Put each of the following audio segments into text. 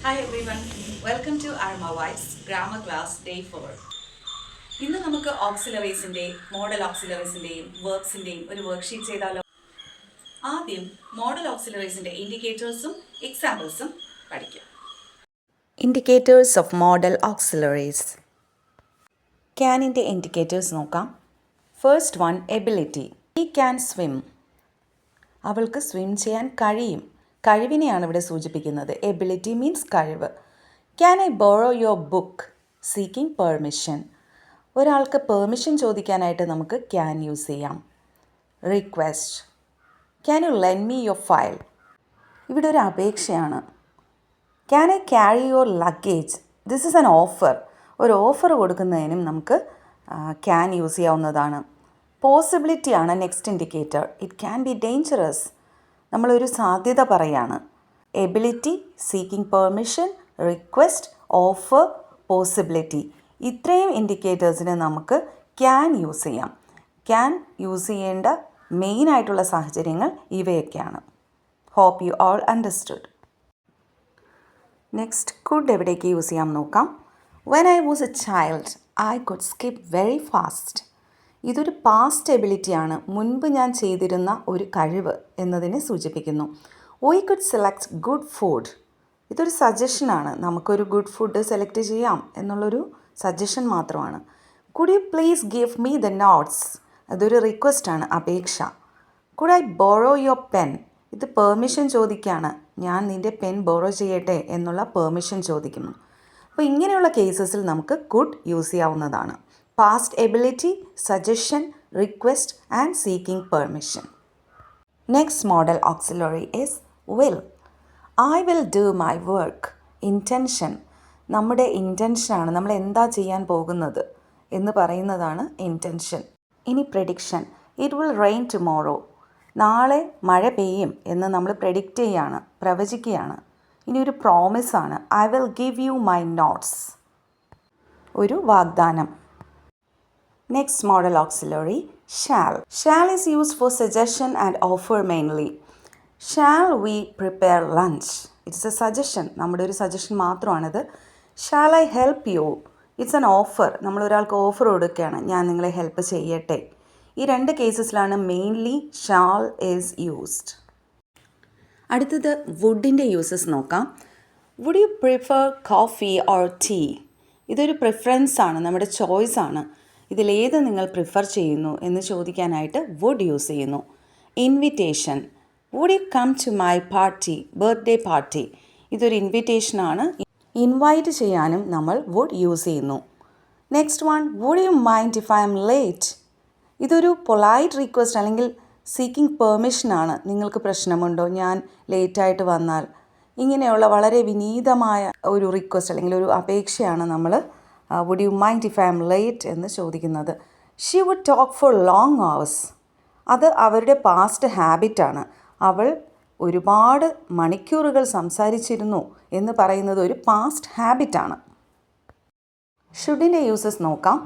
Hi everyone, welcome to Arma Vibes Grammar Class Day 4. ഇന്ന് നമുക്ക് ഓക്സിലറീസിൻ്റെ model ഓക്സിലറീസിൻ്റെയും വേർബ്സിൻ്റെയും ഒരു worksheet ചെയ്താലോ. ആദ്യം മോഡൽ ഓക്സിലറീസിൻ്റെ ഇൻഡിക്കേറ്റേഴ്സും എക്സാമ്പിൾസും പഠിക്കാം. Indicators of model auxiliaries. Canൻ്റെ ഇൻഡിക്കേറ്റേഴ്സ് നോക്കാം. First one ability. He can swim. അവൾക്ക് സ്വിം ചെയ്യാൻ കഴിയും. കഴിവിനെയാണ് ഇവിടെ സൂചിപ്പിക്കുന്നത്. എബിലിറ്റി മീൻസ് കഴിവ്. Can I borrow your book? Seeking permission. ഒരാൾക്ക് പെർമിഷൻ ചോദിക്കാനായിട്ട് നമുക്ക് ക്യാൻ യൂസ് ചെയ്യാം. Request. Can you lend me your file? ഇവിടെ ഒരു അപേക്ഷയാണ്. Can I carry your luggage? This is an offer. ഒരു ഓഫർ കൊടുക്കുന്നതിനും നമുക്ക് ക്യാൻ യൂസ് ചെയ്യാവുന്നതാണ്. പോസിബിലിറ്റിയാണ് next indicator. It can be dangerous. നമ്മളൊരു സാധ്യത പറയാണ്. Ability, seeking permission, request, offer, possibility. ഇത്രയും ഇൻഡിക്കേറ്റേഴ്സിന് നമുക്ക് ക്യാൻ യൂസ് ചെയ്യാം. ക്യാൻ യൂസ് ചെയ്യേണ്ട മെയിനായിട്ടുള്ള സാഹചര്യങ്ങൾ ഇവയൊക്കെയാണ്. Hope you all understood. Next could എവിടേക്ക് യൂസ് ചെയ്യാം നോക്കാം. When I was a child I could skip very fast. ഇതൊരു പാസ്റ്റ് എബിലിറ്റിയാണ്. മുൻപ് ഞാൻ ചെയ്തിരുന്ന ഒരു കഴിവ് എന്നതിനെ സൂചിപ്പിക്കുന്നു. We could select good food. ഇതൊരു സജഷനാണ്. നമുക്കൊരു ഗുഡ് ഫുഡ് സെലക്ട് ചെയ്യാം എന്നുള്ളൊരു സജഷൻ മാത്രമാണ്. Could you please give me the notes? അതൊരു റിക്വസ്റ്റാണ്, അപേക്ഷ. Could I borrow your pen? ഇത് പെർമിഷൻ ചോദിക്കുകയാണ്. ഞാൻ നിൻ്റെ പെൻ ബോറോ ചെയ്യട്ടെ എന്നുള്ള പെർമിഷൻ ചോദിക്കുന്നു. അപ്പോൾ ഇങ്ങനെയുള്ള കേസസിൽ നമുക്ക് കുഡ് യൂസ് ചെയ്യാവുന്നതാണ്. Past ability, suggestion, request and seeking permission. Next modal auxiliary is will. I will do my work. Intention. നമ്മുടെ ഇൻറ്റൻഷനാണ്, നമ്മൾ എന്താ ചെയ്യാൻ പോകുന്നത് എന്ന് പറയുന്നതാണ് ഇൻറ്റൻഷൻ. ഇനി prediction. It will rain tomorrow. നാളെ മഴ പെയ്യും എന്ന് നമ്മൾ പ്രെഡിക്റ്റ് ചെയ്യാണ്, പ്രവചിക്കുകയാണ്. ഇനി ഒരു പ്രോമിസാണ്. I will give you my notes. ഒരു വാഗ്ദാനം. Next modal auxiliary shall. Shall is used for suggestion and offer mainly. Shall we prepare lunch? It's a suggestion, നമ്മുടെ ഒരു സജഷൻ മാത്രമാണിത്. Shall I help you? It's an offer, നമ്മൾ ഒരാൾക്ക് offer കൊടുക്കുകയാണ്, ഞാൻ നിങ്ങളെ ഹെൽപ്പ് ചെയ്യട്ടെ. ഈ രണ്ട് കേസസിലാണ് മെയിൻലി ഷാൽ ഈസ് യൂസ്ഡ്. അടുത്തത് വുഡിൻ്റെ യൂസസ് നോക്കാം. Would you prefer coffee or tea? ഇതൊരു പ്രിഫറൻസ് ആണ്, നമ്മുടെ ചോയ്സ് ആണ്. ഇതിലേത് നിങ്ങൾ പ്രിഫർ ചെയ്യുന്നു എന്ന് ചോദിക്കാനായിട്ട് വുഡ് യൂസ് ചെയ്യുന്നു. Invitation. Would you come to my party? Birthday party. ഇതൊരു ഇൻവിറ്റേഷനാണ്. ഇൻവൈറ്റ് ചെയ്യാനും നമ്മൾ വുഡ് യൂസ് ചെയ്യുന്നു. Next one, would you mind if I'm late? ഇതൊരു പൊളൈറ്റ് റിക്വസ്റ്റ് അല്ലെങ്കിൽ സീക്കിംഗ് പെർമിഷനാണ്. നിങ്ങൾക്ക് പ്രശ്നമുണ്ടോ ഞാൻ ലേറ്റായിട്ട് വന്നാൽ? ഇങ്ങനെയുള്ള വളരെ വിനീതമായ ഒരു റിക്വസ്റ്റ് അല്ലെങ്കിൽ ഒരു അപേക്ഷയാണ് നമ്മൾ would you mind if I'm late എന്ന് ചോദിക്കുന്നത്. She would talk for long hours. അത് അവരുടെ പാസ്റ്റ് ഹാബിറ്റാണ്. അവൾ ഒരുപാട് മണിക്കൂറുകൾ സംസാരിച്ചിരുന്നു എന്ന് പറയുന്നത് ഒരു പാസ്റ്റ് ഹാബിറ്റാണ്. ഷുഡിൻ്റെ യൂസസ് നോക്കാം.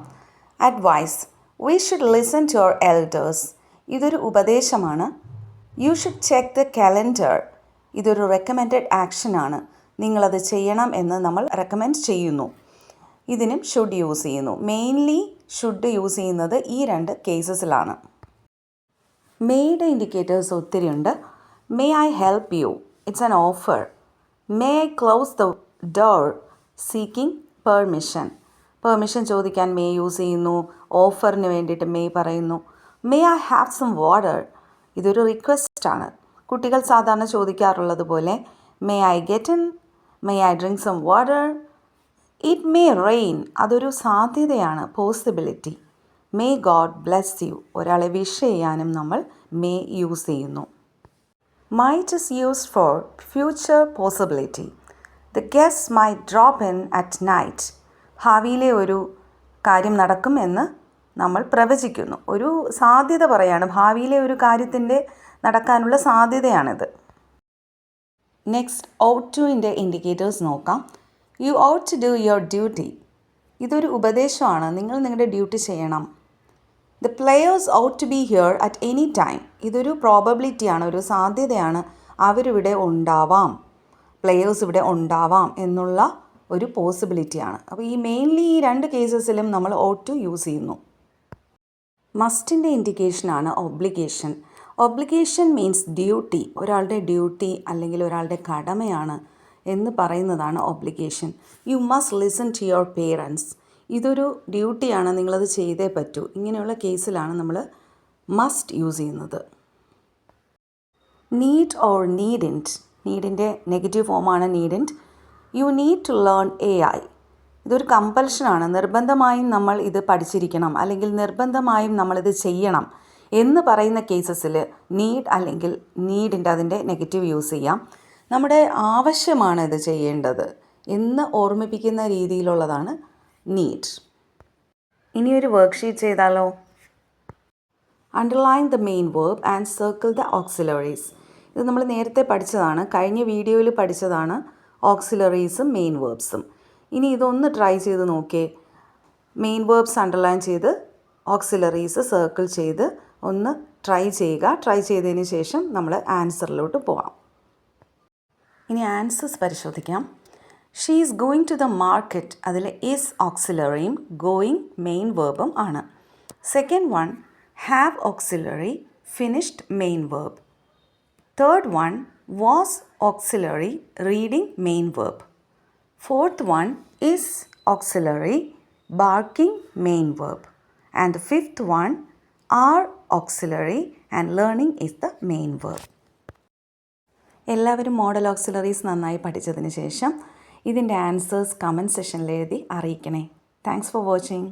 Advice. We should listen to our elders. ഇതൊരു ഉപദേശമാണ്. You should check the calendar. ഇതൊരു റെക്കമെൻഡഡ് ആക്ഷനാണ്. നിങ്ങളത് ചെയ്യണം എന്ന് നമ്മൾ റെക്കമെൻഡ് ചെയ്യുന്നു. ഇതിനും ഷുഡ് യൂസ് ചെയ്യുന്നു. മെയിൻലി ഷുഡ് യൂസ് ചെയ്യുന്നത് ഈ രണ്ട് കേസസിലാണ്. മേയുടെ ഇൻഡിക്കേറ്റേഴ്സ് ഒത്തിരിയുണ്ട്. May I help you? It's an offer. May I close the door? Seeking permission. Permission ചോദിക്കാൻ മേ യൂസ് ചെയ്യുന്നു. ഓഫറിന് വേണ്ടിയിട്ട് മേ പറയുന്നു. May I have some water? ഇതൊരു റിക്വസ്റ്റാണ്. കുട്ടികൾ സാധാരണ ചോദിക്കാറുള്ളത് പോലെ may I get in? May I drink some water? It may rain. അതൊരു സാധ്യതയാണ്, possibility. May God bless you. ഒരാളെ വിഷ് ചെയ്യാനും നമ്മൾ മേ യൂസ് ചെയ്യുന്നു. Might is used for future possibility. The guest might drop in at night. ഭാവിയിലെ ഒരു കാര്യം നടക്കും എന്ന് നമ്മൾ പ്രവചിക്കുന്നു. ഒരു സാധ്യത പറയാണ്, ഭാവിയിലെ ഒരു കാര്യത്തിൻ്റെ നടക്കാനുള്ള സാധ്യതയാണിത്. നെക്സ്റ്റ് ഔട്ട് ടുവിൻ്റെ ഇൻഡിക്കേറ്റേഴ്സ് നോക്കാം. You ought to do your duty. ഇതൊരു ഉപദേശമാണ്, നിങ്ങൾ നിങ്ങളുടെ ഡ്യൂട്ടി ചെയ്യണം. The players ought to be here at any time. ഇതൊരു പ്രോബബിലിറ്റിയാണ്, ഒരു സാധ്യതയാണ്, അവരിവിടെ ഉണ്ടാവാം. പ്ലെയേഴ്സ് ഇവിടെ ഉണ്ടാവാം എന്നുള്ള ഒരു പോസിബിലിറ്റിയാണ്. അപ്പോൾ ഈ മെയിൻലി ഈ രണ്ട് കേസസിലും നമ്മൾ ought to യൂസ് ചെയ്യുന്നു. മസ്റ്റിൻ്റെ ഇൻഡിക്കേഷനാണ് ഒബ്ലിഗേഷൻ. ഒബ്ലിഗേഷൻ മീൻസ് ഡ്യൂട്ടി, ഒരാളുടെ ഡ്യൂട്ടി അല്ലെങ്കിൽ ഒരാളുടെ കടമയാണ് എന്ന് പറയുന്നതാണ് obligation. You must listen to your parents. ഇതൊരു ഡ്യൂട്ടിയാണ്, നിങ്ങളത് ചെയ്തേ പറ്റൂ. ഇങ്ങനെയുള്ള കേസിലാണ് നമ്മൾ മസ്റ്റ് യൂസ് ചെയ്യുന്നത്. നീഡ് ഓർ നീഡിൻറ്റ്, നീഡിൻ്റെ നെഗറ്റീവ് ഫോമാണ് needn't. You need to learn AI. ഇതൊരു കമ്പൽഷനാണ്, നിർബന്ധമായും നമ്മൾ ഇത് പഠിച്ചിരിക്കണം അല്ലെങ്കിൽ നിർബന്ധമായും നമ്മളിത് ചെയ്യണം എന്ന് പറയുന്ന കേസസിൽ നീഡ് അല്ലെങ്കിൽ നീഡിൻ്റെ അതിൻ്റെ നെഗറ്റീവ് യൂസ് ചെയ്യാം. നമ്മുടെ ആവശ്യമാണ് ഇത് ചെയ്യേണ്ടത് എന്ന് ഓർമ്മിപ്പിക്കുന്ന രീതിയിലുള്ളതാണ് നീഡ്. ഇനിയൊരു വർക്ക്ഷീറ്റ് ചെയ്താലോ? Underline the main verb and circle the auxiliaries. ഇത് നമ്മൾ നേരത്തെ പഠിച്ചതാണ്, കഴിഞ്ഞ വീഡിയോയിൽ പഠിച്ചതാണ് ഓക്സിലറീസും മെയിൻ വേർബ്സും. ഇനി ഇതൊന്ന് ട്രൈ ചെയ്ത് നോക്കിയേ. മെയിൻ വേർബ്സ് അണ്ടർലൈൻ ചെയ്ത് ഓക്സിലറീസ് സർക്കിൾ ചെയ്ത് ഒന്ന് ട്രൈ ചെയ്യുക. ട്രൈ ചെയ്തതിന് ശേഷം നമ്മൾ ആൻസറിലോട്ട് പോകാം. ഇനി ആൻസേഴ്സ് പരിശോധിക്കാം. She is going to the market, അതിൽ ഈസ് ഓക്സിലറിയും ഗോയിങ് മെയിൻ വേർബും ആണ്. Second one have auxiliary finished main verb. Third one was auxiliary reading main verb. Fourth one is auxiliary barking main verb. And the fifth one are auxiliary and learning is the main verb. എല്ലാവരും modal auxiliaries നന്നായി പഠിച്ചതിന് ശേഷം ഇതിൻ്റെ answers comment സെക്ഷനിൽ എഴുതി അറിയിക്കണേ. Thanks for watching.